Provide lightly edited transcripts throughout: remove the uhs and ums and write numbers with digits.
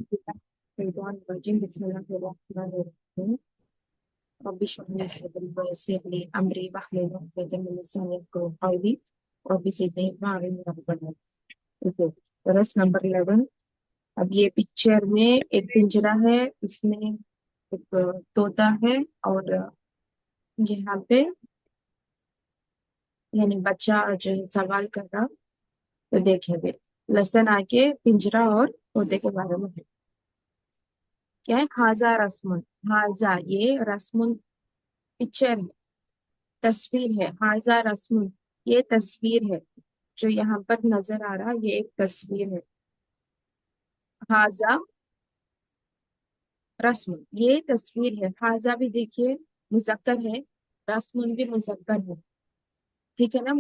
الشيطان الرجيم بسم الله الرحمن الرحيم رب اشرح لي صدري ويسر لي امري واحلل عقدة من لساني يفقهوا قولي رب زدني علما ربنا ओके रस नंबर 11। अब ये पिक्चर में एक पिंजरा है, इसमें एक तोता है और यहाँ पे यानी बच्चा जो है सवाल कर रहा। तो देखेंगे लेसन आके पिंजरा और तोते के बारे में है। क्या है? हाजा रस्मुन। हाजा ये रस्मुन पिक्चर है, तस्वीर है। हाजा रस्मुन ये तस्वीर है, जो यहाँ पर नजर आ रहा ये एक तस्वीर है। हाजा रस्मुन ये तस्वीर है। हाजा भी देखिए मुजक्कर है, रस्मुन भी मुजक्कर है, ठीक है ना।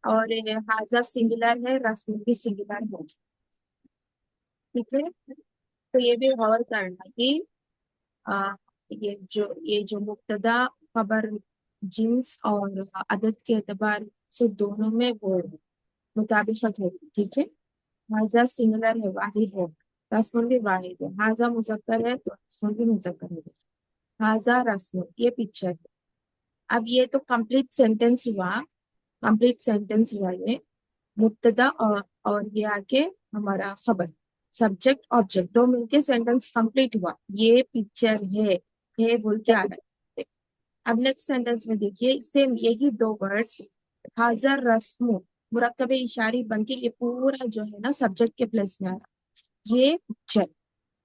और ये हाजा सिंगुलर है, रस्मुन भी सिंगुलर है, ठीक है। तो ये भी गौर करना कि आ, ये जो मुब्तदा खबर जिन्स और अदद के एतबार से दोनों में वो मुताबिकत होगी, ठीक है। हाजा सिंगुलर है, वाहिद है, रस्मुन भी वाहिद है। हाजा मुजक्कर है तो रस्मुन भी मुजक्कर है। हाजा रस्मुन ये पिक्चर है। अब ये तो कंप्लीट सेंटेंस हुआ, कंप्लीट सेंटेंस हुआ ये। मुब्तदा और ये आके हमारा खबर, सब्जेक्ट ऑब्जेक्ट दो मिलके सेंटेंस कंप्लीट हुआ। ये पिक्चर है बोल के आ रहा है। अब नेक्स्ट सेंटेंस में देखिए सेम यही दो वर्ड्स हाजर रस्मु मुरक्कबे इशारी बनके ये पूरा जो है ना सब्जेक्ट के प्लेस में आ रहा। ये पिक्चर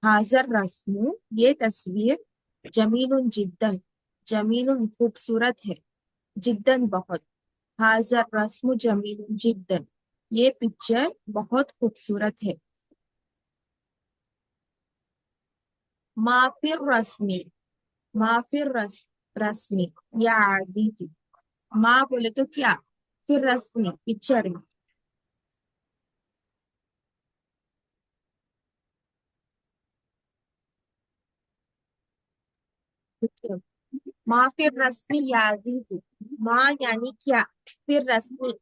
हाजर रस्मु ये तस्वीर, जमीनुन जिद्दन जमीनुन खूबसूरत है, जिद्दन बहुत। हाजर रस्मु जमीनुन जिद्दन ये पिक्चर बहुत खूबसूरत है। माफिर रस्मी, माफिर रस्मी या आजीजी। माँ बोले तो क्या, फिर रस्मी पिक्चर में, ठीक है। माँ फिर रस्मी या अजीज, माँ यानी क्या, फिर रस्मी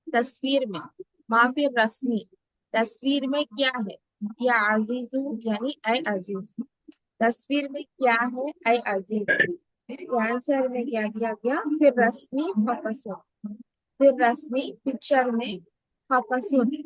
तस्वीर में, माँ फिर रस्मी तस्वीर में क्या है, या अजीजू यानी ऐ अजीज, तस्वीर में क्या है ऐ अजीज। आंसर में क्या दिया गया, फिर रस्मी हफसुन, फिर रस्मी पिक्चर में हफसुन।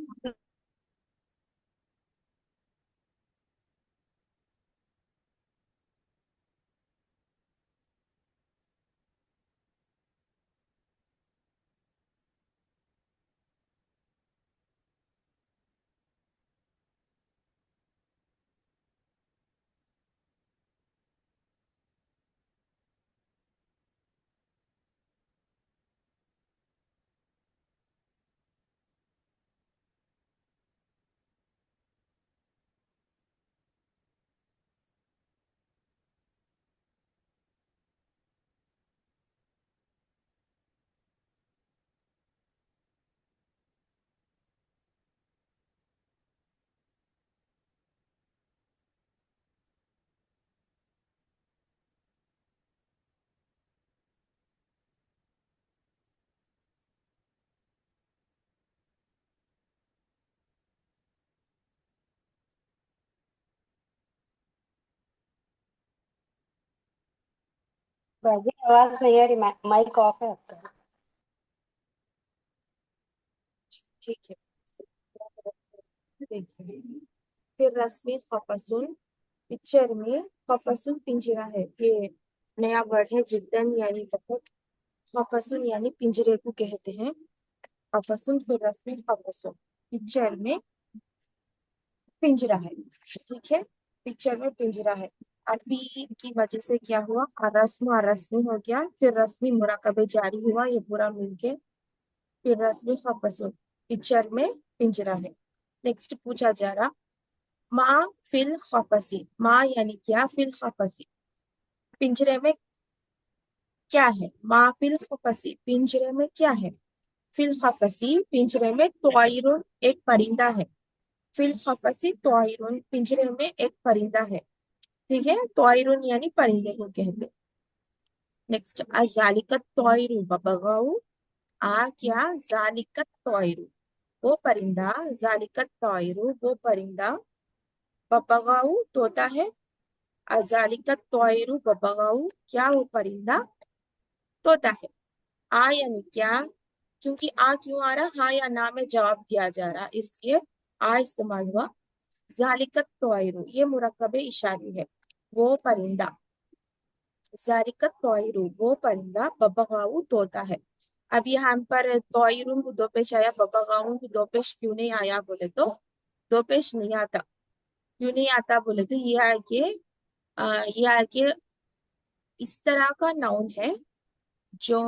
बाजी आवाज नहीं आ रही, माइक ऑफ है आपका। ठीक है, देखिए फिर रस्मी खफसुन पिक्चर में, खफसुन पिंजरा है, ये नया वर्ड है। जिद्दन यानी बहुत, खफसुन यानी पिंजरे को कहते हैं। खफसुन फिर रस्मी खफसुन पिक्चर में पिंजरा है, ठीक है। पिक्चर में पिंजरा है। अभी की वजह से क्या हुआ, रस्म रस्मी हो गया, फिर रस्मी मुराकबे जारी हुआ, ये पूरा मिलके फिर रस्मी खफसुन पिक्चर में पिंजरा है। नेक्स्ट पूछा जा रहा, माँ फिल खफसी, माँ यानी क्या, फिल खफसी पिंजरे में क्या है। माँ फिल खफसी पिंजरे में क्या है। फिल खफसी पिंजरे में तोइरुन एक परिंदा है। फिल खफसी तोइरुन पिंजरे में एक परिंदा है, ठीक है। तोइरुन यानी परिंदे को कहते। नेक्स्ट अजालिकत तोइरु बबगाऊ, आ क्या, जालिकत तोइरु वो परिंदा, जालिकत तोइरु वो परिंदा, बबगाऊ तोता है, अजालिकत तोयरू बबगाऊ, क्या वो परिंदा तोता है। आ यानी क्या, क्योंकि आ क्यों आ रहा, हाँ या ना में जवाब दिया जा रहा, इसलिए आ इस्तेमाल हुआ। जालिकत तोयरू ये मुरक्कबे इशारी है, वो परिंदा। जालिकत तोयरू वो परिंदा, बबगाऊ तोता है। अब यहाँ पर तोयरू को दो पेश आया, बबगाऊ को दो पेश क्यों नहीं आया बोले तो, दो पेश नहीं आता, क्यों नहीं आता बोले तो ये है कि इस तरह का नाउन है जो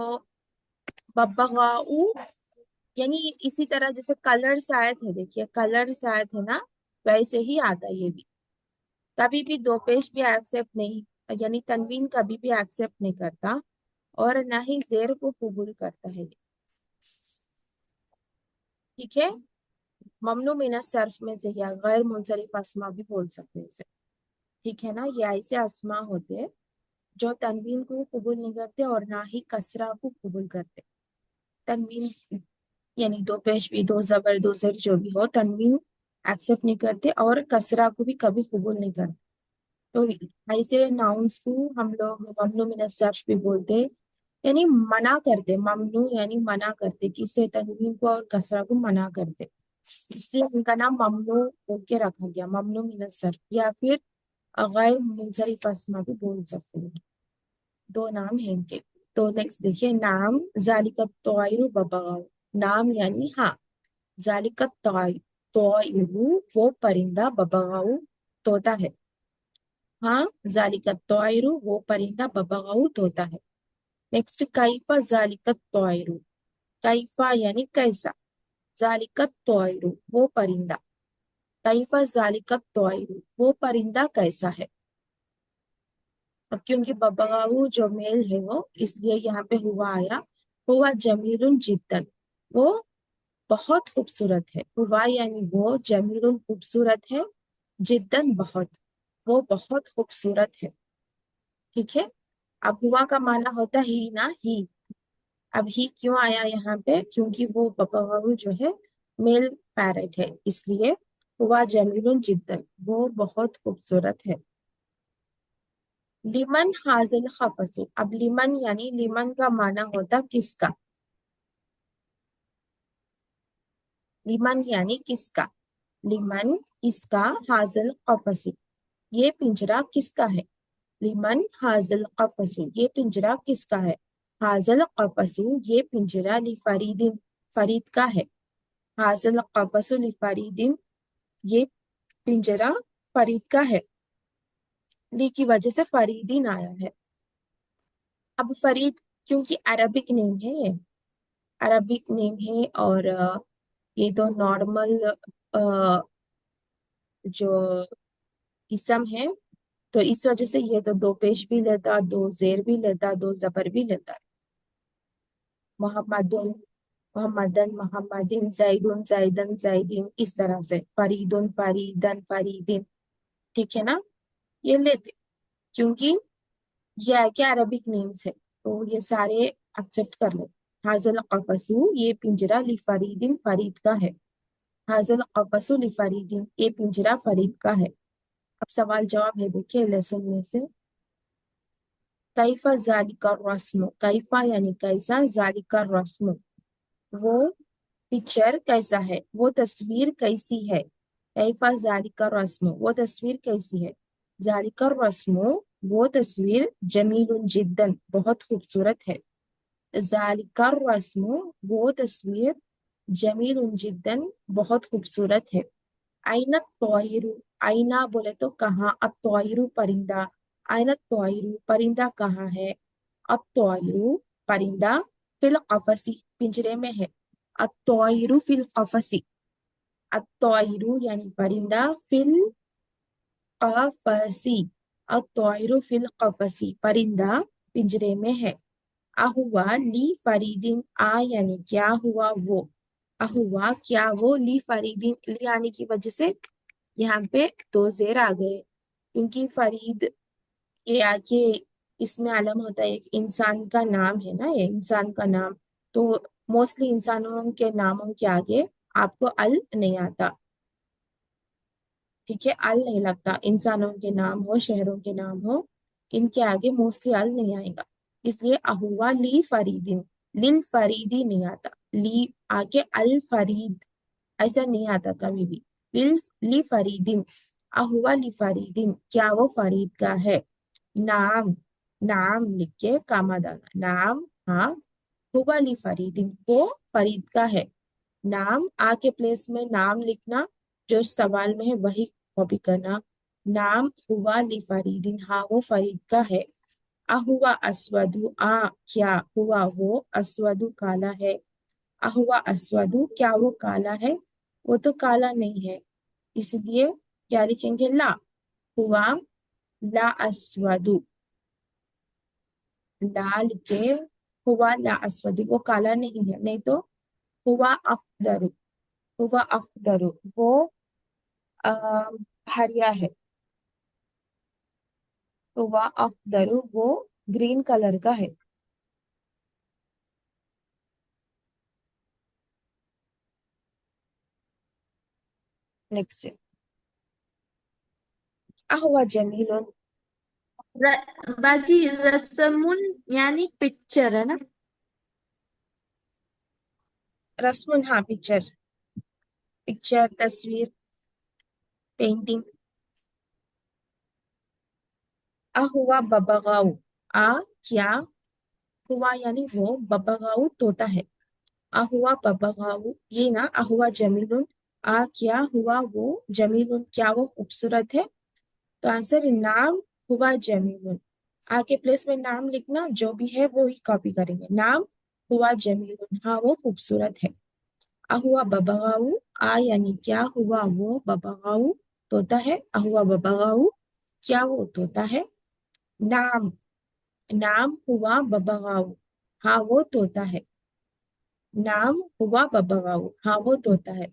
बबगाऊ, यानी इसी तरह जैसे कलर शायद है, देखिए कलर शायद है ना, वैसे ही आता है ये भी। कभी भी दो पेश भी एक्सेप्ट नहीं, यानी तनवीन कभी भी एक्सेप्ट नहीं करता, और ना ही जेर को कबूल करता है। ठीक है, ममनू मिन सर्फ में से या गैर मुनसरिफ अस्मा भी बोल सकते हैं इसे। ठीक है ना, ये ऐसे अस्मा होते हैं जो तनवीन को कबूल नहीं करते और ना ही कसरा को कबूल करते। तनवीन यानी दो पेश भी, दो जबर, दो जर जो भी हो, तनवीन एक्सेप्ट नहीं करते और कसरा को भी कभी कबूल नहीं करते। तो ऐसे नाउन्स को हम लोग ममनू मिन सर्फ भी बोलते हैं, यानी मना करते, ममनू यानी मना करते, किसे तनवीन को और कसरा को मना करते, इसलिए उनका नाम ममनू बोल के रखा गया, ममनू मिन सर्फ, या फिर गैर मुनसरिफ अस्मा भी बोल सकते हैं। दो नाम हैं इनके। तो नेक्स्ट देखिए, नाम जालिकत तोयरू बबगाऊ, नाम यानी हाँ, जालिकत तोयरू वो परिंदा, बबगाऊ तोता है। हाँ, जालिकत तोयरू वो परिंदा, बबगाऊ तोता है। नेक्स्ट, कैफा जालिकत तोयरू, कैफा यानी कैसा, जालिकत तोयरू वो परिंदा, कैफा जालिकत तोयरू वो परिंदा कैसा है। अब क्योंकि बबगाऊ जो मेल है वो, इसलिए यहाँ पे हुआ आया, हुआ जमीरुन जिद्दन, वो बहुत खूबसूरत है। हुआ यानी वो, जमीरुन खूबसूरत है, जिद्दन बहुत, वो बहुत खूबसूरत है। ठीक है, अब हुआ का माना होता ही ना, ही। अब ही क्यों आया यहाँ पे, क्योंकि वो बबगाऊ जो है मेल पैरेट है, इसलिए हुआ जमीरुन जिद्दन, वो बहुत खूबसूरत है। लिमन हाजिल खफसु, अब लिमन यानी लिमन का माना होता किसका, लिमन यानी किसका, लिमन किसका, हाजिल खफसु ये पिंजरा किसका है। लिमन हाजिल खफसु ये पिंजरा किसका है। हाजिल खफसु ये पिंजरा ली फरीदिन, फरीद का है। हाजिल खफसु ली फरीदिन ये पिंजरा फरीद का है। ली की वजह से फरीदिन आया है। अब फरीद क्योंकि अरबिक नेम है ये, अरबिक नेम है, और ये तो नॉर्मल जो इसम है, तो इस वजह से ये तो दो पेश भी लेता, दो जेर भी लेता, दो जबर भी लेता। मोहम्मदुन मोहम्मदन, मोहम्मदिन, जैदुन जैदन जैदीन, इस तरह से फरीदुन फरीदन फरीदिन। ठीक है ना, ये लेते, क्योंकि ये है क्या अरबिक नेम्स है, तो ये सारे एक्सेप्ट कर ले। हाजिल कफसू ये पिंजरा ली फरीदिन फरीद का है। हाजिल कफसू ली फरीदिन ये पिंजरा फरीद का है। अब सवाल जवाब है, देखिए लेसन में से, कैफा जालिका रस्म, कैफा यानी कैसा, जालिका रस्म वो पिक्चर कैसा है, वो तस्वीर कैसी है। कैफा जालिका रस्म वो तस्वीर कैसी है। जालिका रस्म वो तस्वीर जमीलुन जिद्दन बहुत खूबसूरत है। जालिका रस्म वो तस्वीर जमीलुन जिद्दन बहुत खूबसूरत है। आइना तोयरू, आइना बोले तो कहाँ, अब तोयरू परिंदा, आइना तोयरू परिंदा कहाँ है। अब तोयरू परिंदा फिल कफसी पिंजरे में है। अब तोयरू फिल कफसी, अब तोयरू यानी परिंदा, फिल कफसी, अब तोयरू फिल कफसी परिंदा पिंजरे में है। अहुआ ली फरीदिन, आ यानी क्या हुआ वो, अहुआ क्या वो, ली फरीदिन ली आने की वजह से यहाँ पे दो जेर आ गए, क्योंकि फरीद ये आके इसमें आलम होता है, एक इंसान का नाम है ना, ये इंसान का नाम, तो मोस्टली इंसानों के नामों के आगे आपको अल नहीं आता। ٹھیک ہے، ال نہیں لگتا، انسانوں کے نام ہو شہروں کے نام ہو ان کے آگے موسٹلی ال نہیں آئے گا، اس لیے اہوا لی فریدن، لل فریدی نہیں آتا، لی آگے الفرید ایسا نہیں آتا کبھی بھی، لی فریدن، اہوا لی فریدن کیا وہ فرید کا ہے، نام، نام لکھ کے کاما ڈالنا، نام ہاں، ہوا لی فریدن وہ فرید کا ہے، نام آ کے پلیس میں نام لکھنا جو سوال میں ہے وہی کاپی کرنا، نام ہوا لی فریدن ہاں وہ فرید کا ہے، اہوا اسودو آ کیا ہوا وہ اسودو کالا ہے، اہوا اسودو کیا وہ کالا ہے، وہ تو کالا نہیں ہے، اس لیے کیا لکھیں گے لا، ہوا لا اسودو، لا لکھے ہوا لا اسودو وہ کالا نہیں ہے، نہیں تو ہوا افدر، ہوا افدر وہ ہریا ہے، ہوا افدر وہ گرین کلر کا ہے، نیکسٹ اہوا جمیل، باجی رسمن یعنی پکچر ہے نا؟ رسم ہاں پکچر، پکچر تصویر پینٹنگ، اہوا ببغاؤ آ کیا ہوا یعنی وہ ببغاؤ طوطا ہے، اہوا ببغاؤ یہ نا اہوا جمیل آ کیا ہوا وہ جمیل کیا وہ خوبصورت ہے، تو آنسر نام ہوا جمیل، آ کے پلیس میں نام لکھنا جو بھی ہے وہی کاپی کریں گے، نام ہوا جمیل ہاں وہ خوبصورت ہے، اہوا ببغاؤ آ یعنی کیا ہوا وہ ببغاؤ طوطا ہے، اہوا ببغاؤ کیا وہ طوطا ہے، نام، نام ہوا ببغاؤ ہاں وہ طوطا ہے، نام ہوا ببغاؤ ہاں وہ طوطا ہے،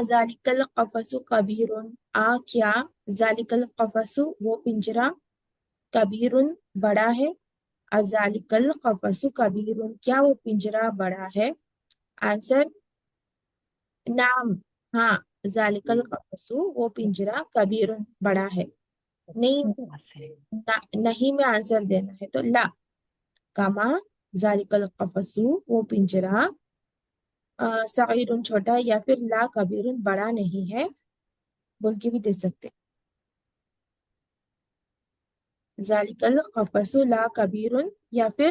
ذالک القفص کبیر آ کیا ذالک القفص وہ پنجرا کبیر بڑا ہے، ذالک القفص کبیر کیا وہ پنجرا بڑا ہے، آنسر نام ہاں ذالک القفص وہ پنجرا کبیر بڑا ہے، نہیں نہیں میں آنسر دینا ہے تو لا، کما ذالک القفص وہ پنجرا صغیر چھوٹا ہے، یا پھر لا کبیر بڑا نہیں ہے بول کے بھی دے سکتے، ذالک القفص لا کبیر یا پھر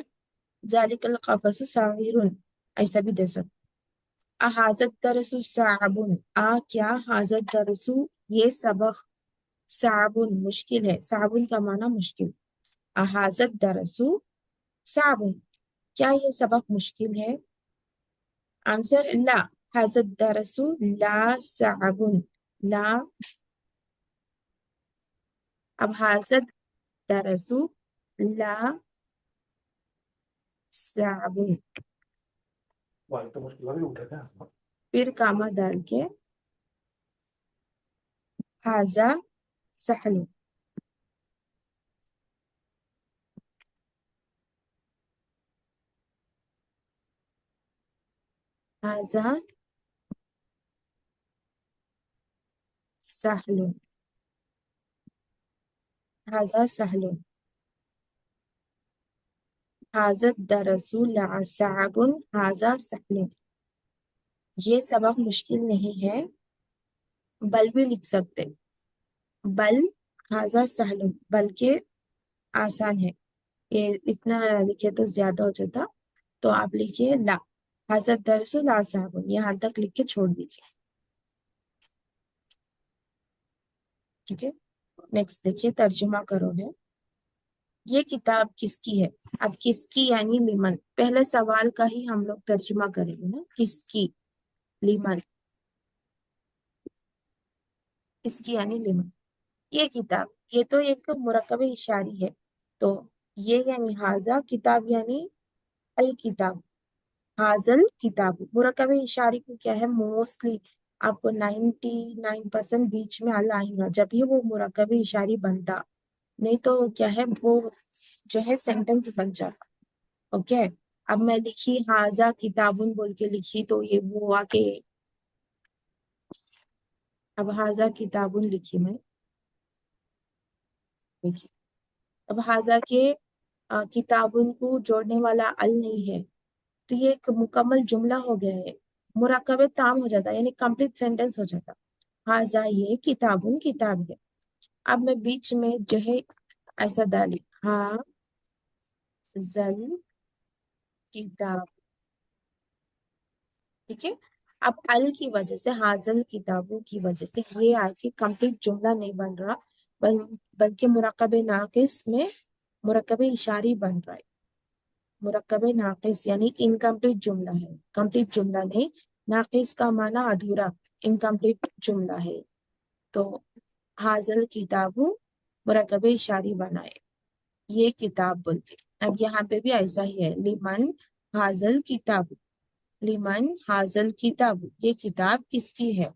ذالک القفص صغیر ایسا بھی دے سکتے، احاظت درس صعب آ کیا حاظت درس یہ سبق صعب مشکل ہے، صعب کا معنی مشکل، احاظت درس صعب کیا یہ سبق مشکل ہے، آنسر لا، حاظت درس لا صعب، لا، اب حاظت درس لا صعب پھر کاما ڈال کے حاذا سہل، حاذا سہل، حاذا سہل، حاذت درس لا صعب حاذا سہل، یہ سبق مشکل نہیں ہے، بل بھی لکھ سکتے، بل حاذا سہل بلکہ آسان ہے، یہ اتنا لکھے تو زیادہ ہو جاتا، تو آپ لکھیے لا، حاذت درس لا صعب یہاں تک لکھ کے چھوڑ دیجیے، ٹھیک ہے، نیکسٹ دیکھیے ترجمہ کرو ہے، یہ کتاب کس کی ہے، اب کس کی یعنی لمن، پہلے سوال کا ہی ہم لوگ ترجمہ کریں گے نا، کس کی، لمن، اس کی یعنی لمن، یہ کتاب، یہ تو ایک مرکب اشاری ہے، تو یہ یعنی حاذا کتاب یعنی الکتاب، حاضل کتاب، مرکب اشاری کو کیا ہے موسٹلی آپ کو 99% بیچ میں ال آئیں گا جب ہی وہ مرکب اشاری بنتا، نہیں تو کیا ہے وہ جو ہے سینٹنس بن جاتا، اوکے، اب میں لکھی حاذا کتابن بول کے لکھی تو یہ وہ آ کے اب हाजा किताबुन लिखी मैं, देखिए अब हाजा के किताबुन को जोड़ने वाला अल नहीं है, तो ये एक मुकम्मल जुमला हो गया है, मुरक्कब ताम हो जाता है, यानी कंप्लीट सेंटेंस हो जाता। हाजा ये किताबुन किताब है। अब मैं बीच में जो है ऐसा डाली, हाँ जल किताब, ठीक है। अब अल की वजह से, हाजल किताबों की वजह से ये आके कंप्लीट जुमला नहीं बन रहा, बल्कि मुरक्कब नाकिस में मुरक्कब इशारी बन रहा है। मुरक्कब नाकिस यानी इनकम्प्लीट जुमला है, कंप्लीट जुमला नहीं। नाकिस का माना अधूरा, इनकम्प्लीट जुमला है। तो हाजल किताबु मुरक्कब इशारी बनाए, ये किताब बोलते। अब यहाँ पे भी ऐसा ही है, लिमन हाजल किताब, लिमन हाजल किताब, ये किताब किसकी है?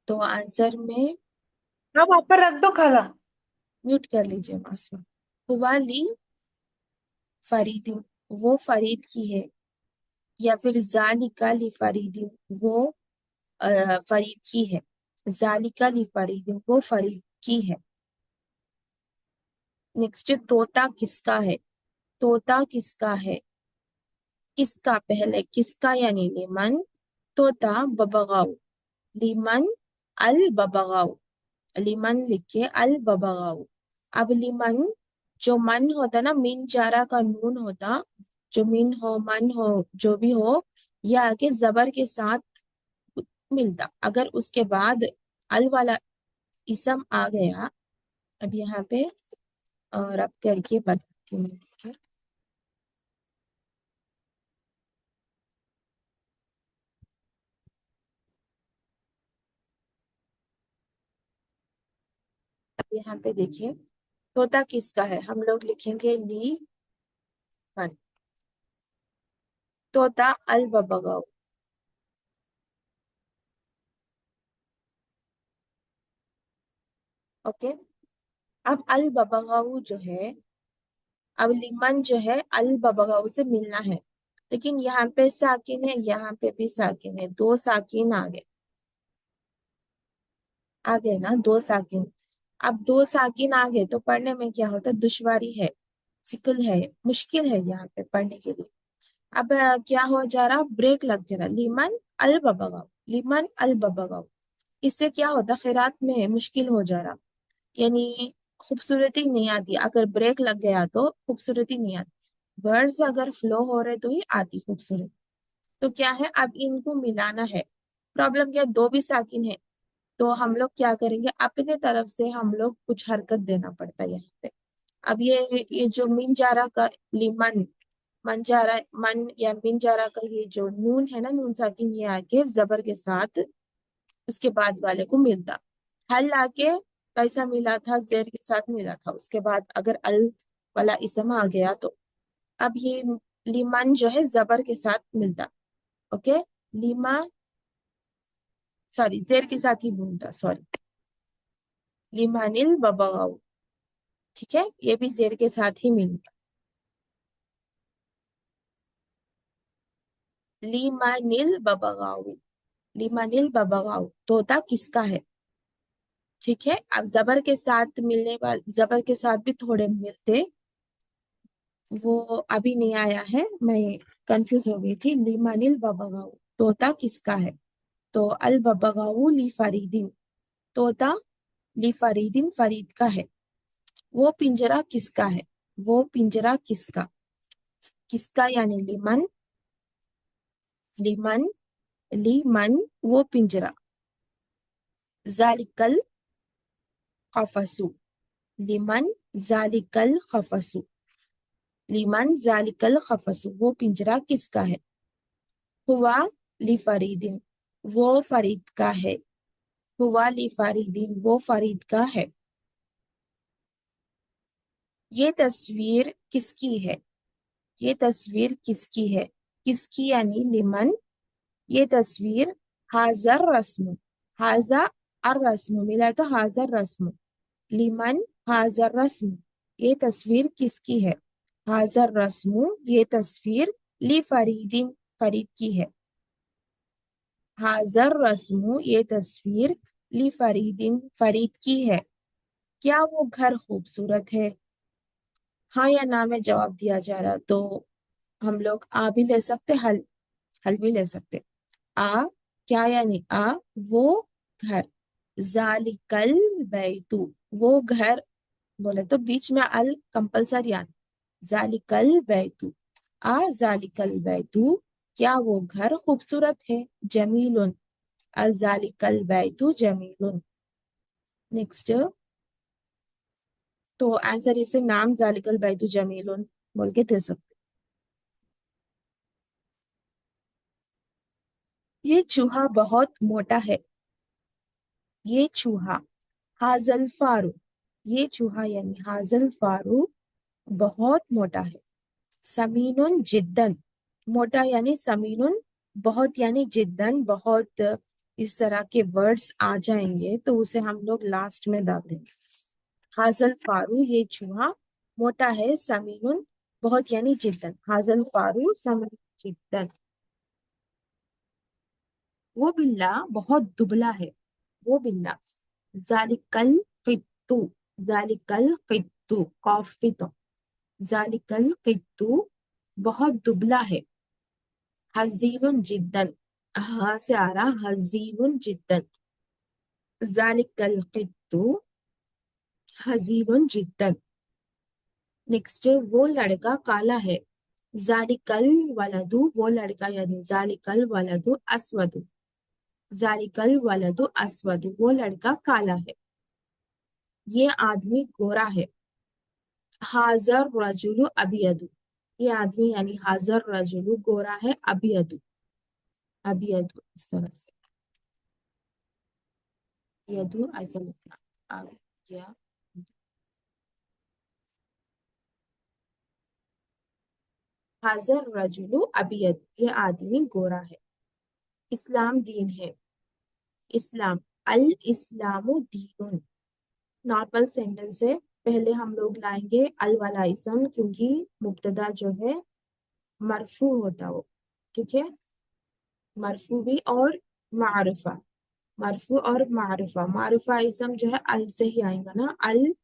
तो आंसर में हाँ वहां पर रख दो खाला। म्यूट कर लीजिए मासमा। हुआ ली फरीदी, वो फरीद की है, या फिर जालिका ली फरीदी, वो फरीद की है। जालिका ली फरीदी, वो फरीद की है। नेक्स्ट, तोता किसका है? तोता किसका है? किसका, पहले किसका यानी लिमन, तोता बबगाओ, लिमन अल बबगाओ, लिमन लिख के अल बबगाओ। अब लिमन जो मन होता ना, मिन जारा का नून होता, जो मिन हो मन हो जो भी हो, यह आके जबर के साथ मिलता। अगर उसके बाद अल वाला इसम आ गया, अब यहाँ पे और अब करके बताती हूँ, ठीक है। अब यहाँ पे देखिए, तोता किसका है, हम लोग लिखेंगे ली मन, तोता अल बबगाओ, ओके। अब अल बबगाओ जो है, अब लिमन जो है अल बबगाओ से मिलना है, लेकिन यहाँ पे साकिन है, यहाँ पे भी साकिन है, दो साकिन आ गए ना, दो साकिन। अब दो साकिन आ गए तो पढ़ने में क्या होता है, दुश्वारी है, सिकल है, मुश्किल है यहाँ पे पढ़ने के लिए। अब क्या हो जा रहा, ब्रेक लग जा रहा, लिमन अल बबगाओ, लिमन अल बबगाओ। इससे क्या होता, खैरात में मुश्किल हो जा रहा, यानी खूबसूरती नहीं आती। अगर ब्रेक लग गया तो खूबसूरती नहीं आती, वर्ड्स अगर फ्लो हो रहे तो ही आती खूबसूरत। तो क्या है, अब इनको मिलाना है। प्रॉब्लम क्या, दो भी साकिन है, तो हम लोग क्या करेंगे, अपने तरफ से हम लोग कुछ हरकत देना पड़ता है यहाँ पे। अब ये जो मिन जारा का लिमन, मन जारा, मन या मिन जारा का ये जो नून है ना, नून साकिन, ये आके जबर के साथ उसके बाद वाले को मिलता। हल आके कैसा मिला था, जेर के साथ मिला था, उसके बाद अगर अल वाला इसम आ गया तो अब ये लिमन जो है जबर के साथ मिलता, ओके। लीमा, सॉरी जेर के साथ ही मिलता, सॉरी, लिमानिल बबगाओ, ठीक है, ये भी जेर के साथ ही मिलता। लीमानिल बबगाओ, लीमानिल बबगाओ, तोता किसका है, ठीक है। अब जबर के साथ मिलने वाले, जबर के साथ भी थोड़े मिलते, वो अभी नहीं आया है, मैं कंफ्यूज हो गई थी। लिमानिल बबगाओ, तोता किसका है, तो अल बबगाओ ली फरीदिन, तोता ली फरीदिन, फरीद का है। वो पिंजरा किसका है, वो पिंजरा किसका, किसका यानी लिमन, लिमन, लिमन वो पिंजरा। जालिकल खफसु, लिमन जालिकल खफसु, लिमन जालिकल खफसु, वो पिंजरा किसका है। हुआ ली फरीदिन, वो फरीद का है, हुआ ली फरीदिन, वो फरीद का है। ये तस्वीर किसकी है, ये तस्वीर किसकी है, किसकी यानी लिमन, ये तस्वीर हाजर रस्म, हाजा अर रस्म मिला तो हाजर रस्म, लिमन हाजर रस्म, ये तस्वीर किसकी है, हाजर रस्म, ये तस्वीर ली फरीदिन, फरीद की है। हाजर रस्मो, ये तस्वीर ली फरीदिन, फरीद की है। क्या वो घर खूबसूरत है? हाँ या ना में जवाब दिया जा रहा, तो हम लोग आ भी ले सकते, हल हल भी ले सकते। आ क्या यानी आ, वो घर, जालिकल बैतु, वो घर बोले तो बीच में अल कंपलसरी आना, जालिकल बैतु, आ जालिकल बैतु, क्या वो घर खूबसूरत है? जमीलुन, अजालिकल बैतु जमीलुन। नेक्स्ट, तो आंसर इसे नाम जालिकल बैतु जमीलुन बोल के दे सकते। ये चूहा बहुत मोटा है। ये चूहा, हाजल फारू, ये चूहा यानी हाजल फारू बहुत मोटा है। समीनुन जिद्दन, मोटा यानी समीनुन, बहुत यानी जिद्दन, बहुत इस तरह के वर्ड्स आ जाएंगे तो उसे हम लोग लास्ट में डाल देंगे। हाजल फारू, ये चूहा मोटा है। समीनुन, बहुत यानी जिद्दन। हाजल फारू समीनुन जिद्दन। वो बिल्ला बहुत दुबला है। वो बिल्ला, जालिकल कित्तू, जालिकल कित्तू, कॉफ पे तो, जालिकल कित्तू बहुत दुबला है। हजीनुन जिद्दन, हाँ से आ रहा, हजीनुन जिद्दन। जालिकल कित्तू हजीनुन जिद्दन। नेक्स्ट, वो लड़का काला है। जालिकल वलदु, वो लड़का यानी जालिकल वलदु अस्वदु, जालिकल वलदु अस्वदु, वो लड़का काला है। ये आदमी गोरा है। हाजर रजुलु अबियदु, ये आदमी यानी हाजर रजुलु गोरा है। अबियदु, अबियदु इस तरह से, यदु ऐसा लिखना, अब क्या, हाजर रजुलु अबियदु, ये आदमी गोरा है। इस्लाम दीन है। इस्लाम, अल इस्लामु दीनुन, नॉर्मल सेंटेंस है। पहले हम लोग लाएंगे अल वाला इस्म, क्योंकि मुब्तदा जो है मरफू होता हो, ठीक है, मरफू भी और मारुफा, मरफू और मारुफा। मारुफा इस्म जो है अल से ही आएगा ना, अल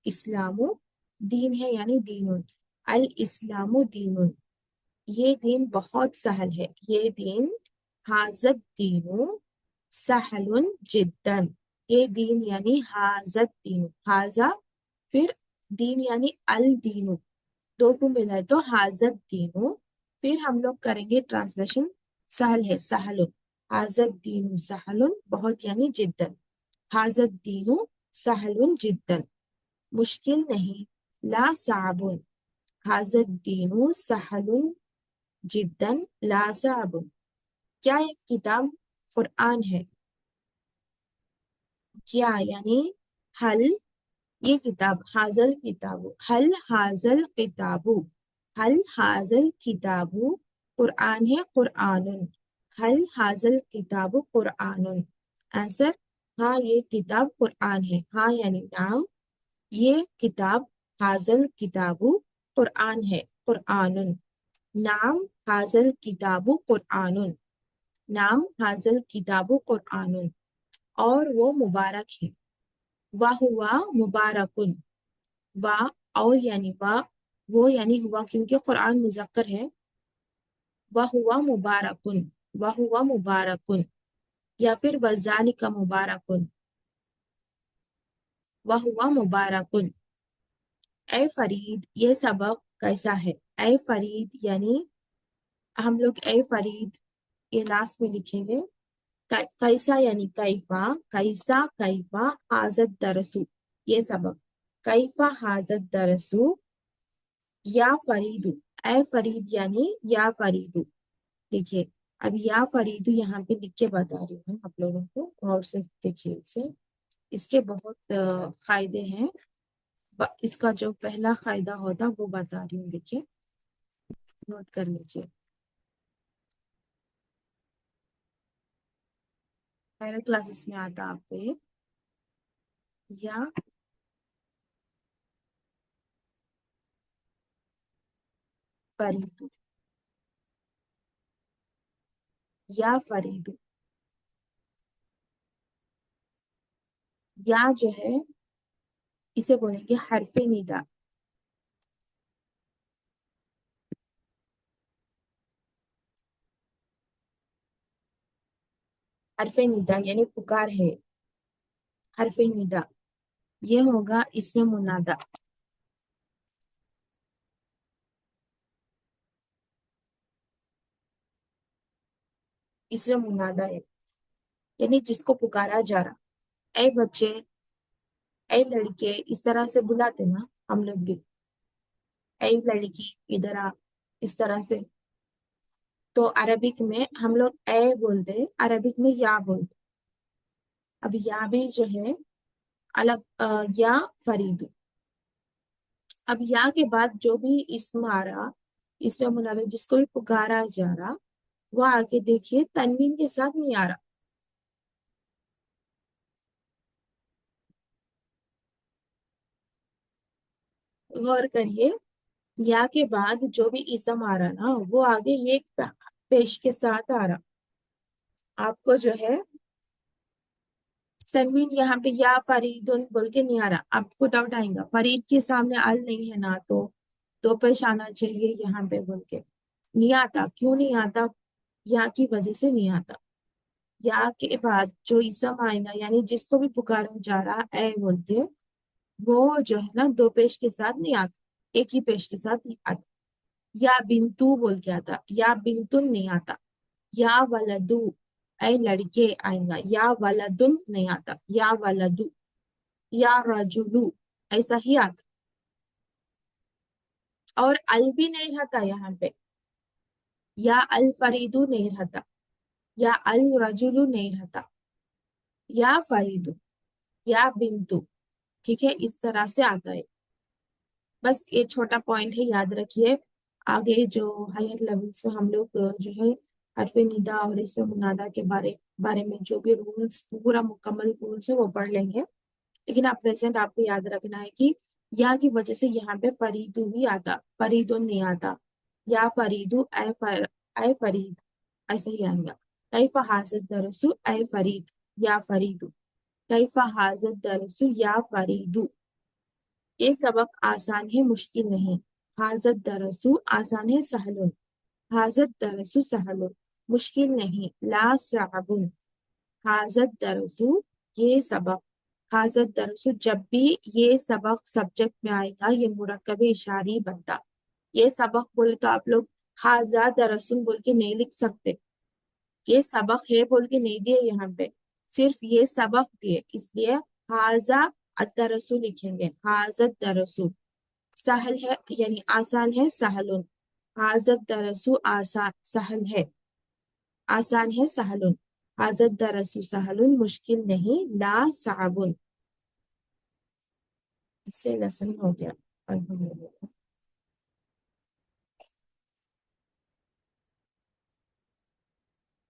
इस्लामु, दीन है यानी दीनुन, अल इस्लामु दीनुन, ये दीन बहुत सहल है। ये दीन, हाजत दीनु सहलुन जिद्दन, ये दीन यानी हाजत दीनु, हाजा फिर दीन यानी अल दीनु, दो को मिलाए तो हाजत दीनु। फिर हम लोग करेंगे ट्रांसलेशन, सहल है सहलुन, हाजत दीनु सहलुन, बहुत यानी जिद्दन, हाजत दीनु सहलुन जिद्दन। मुश्किल नहीं, ला साबुन, हाजत दीनु सहलुन जिद्दन ला साबुन। क्या एक किताब कुरान है? क्या यानी हल, ये किताब, हाजल किताबु, हल हाजल किताबु, हल हाजल किताबु कुरान है, कुरानुन, हल हाजल किताबु कुरानुन। आंसर, हाँ ये किताब कुरान है। हाँ यानी नाम, ये किताब, हाजल किताबु कुरान है, कुरानुन, नाम हाजल किताबु कुरानुन, नाम हाजल किताबु कुरानुन, और वो मुबारक है। वाह हुआ मुबारकुन, वाह और यानी वाह, वो यानी हुआ क्योंकि कुरान मुजक्कर है। वाह हुआ मुबारकुन, वाह हुआ मुबारकुन, या फिर वज़ालिका मुबारकुन, वाह हुआ मुबारकुन। ए फरीद, ये सबक कैसा है? ए फरीद यानी हम लोग ए फरीद ये लास्ट में लिखेंगे। कैसा यानी कैफा, कैसा कैफा हाजत दरसू, ये सबक, कैफा हाजत दरसू, या फरीदू, ए फरीद यानी या फरीदू। देखिए, अब या फरीदू यहाँ पे लिख के बता रही हूँ आप लोगों को, और से देखिए इसे, इसके बहुत फायदे हैं। इसका जो पहला फायदा होता वो बता रही हूँ, देखिए नोट कर लीजिए। पहले क्लासेस में आता आपको ये, या फरीदू, या फरीदू, या जो है इसे बोलेंगे हरफ निदा। हरफ निदा यानी पुकार है, हरफ निदा ये होगा इसमें मुनादा। इसमें मुनादा है यानी जिसको पुकारा जा रहा, ऐ बच्चे, ऐ लड़के, इस तरह से बुलाते ना हम लोग भी, ऐ लड़की इधर आ, इस तरह से। तो अरबिक में हम लोग ऐ बोलते, अरबिक में या बोलते। अब या भी जो है अलग, या फरीदू। अब या के बाद जो भी इस्म आ रहा, इसमें मुनादा जिसको भी पुकारा जा रहा, वो आगे देखिए तनवीन के साथ नहीं आ रहा। गौर करिए, या के बाद जो भी इसम आ रहा ना, वो आगे ये पेश के साथ आ रहा। आपको जो है तनवीन यहाँ पे या फरीदुन बोल के नहीं आ रहा। आपको डाउट आएगा फरीद के सामने अल नहीं है ना, तो दो पेश आना चाहिए यहाँ पे बोल के, नहीं आता। क्यों नहीं आता? या की वजह से नहीं आता। या के बाद जो इसम आएगा यानी जिसको भी पुकारा जा रहा है बोल के, वो जो है ना दो पेश के साथ नहीं आता, एक ही पेश के साथ नहीं आता। या बिंतु बोल के आता, या बिंतुन नहीं आता। या वलदू, ऐ लड़के आएगा, या वलदुन नहीं आता। या वलदू, या रजुलू ऐसा ही आता। और अल भी नहीं रहता यहाँ पे, या अल फरीदू नहीं रहता, या अल रजुलू नहीं रहता, या फरीदू, या बिंतु। ठीक है, इस तरह से आता है। बस ये छोटा पॉइंट है, याद रखिए। आगे जो हायर लेवल्स में हम लोग जो है हरफे निदा और इसमें मुनादा के बारे में जो भी रूल्स, पूरा मुकम्मल रूल्स है वो पढ़ लेंगे। लेकिन आप प्रेजेंट आपको याद रखना है कि या की वजह से यहाँ पे फरीदू ही आता, फरीदुन नहीं आता। या फरीदू, ऐ फरीद ऐसा ही आएगा। कैफ हाजिर दरसु ऐ फरीद, या फरीदू। कैफ हाजिर दरसु या फरीदू। ये सबक आसान है, मुश्किल नहीं। हाजत दरसु आसान है, सहलुन। हाजत दरसु सहलुन, मुश्किल नहीं। ला सअबुन। हाजत दरसु ये सबक। हाजत दरसु जब भी ये सबक सब्जेक्ट में आएगा ये मुरक्कब इशारी बनता। ये सबक बोले तो आप लोग हाजा दरसुन बोल के नहीं लिख सकते। ये सबक है बोल के नहीं दिए यहाँ पे, सिर्फ ये सबक दिए, इसलिए हाजा अदरसु लिखेंगे। हाजत दरसु सहल है यानी आसान है, सहलुन। हाजत दरसु आसान सहल है, आसान है, सहलुन। हाजत दरसु सहलुन, मुश्किल नहीं। ला साबुन। इससे लेसन हो गया। अल्हम्दुलिल्लाह।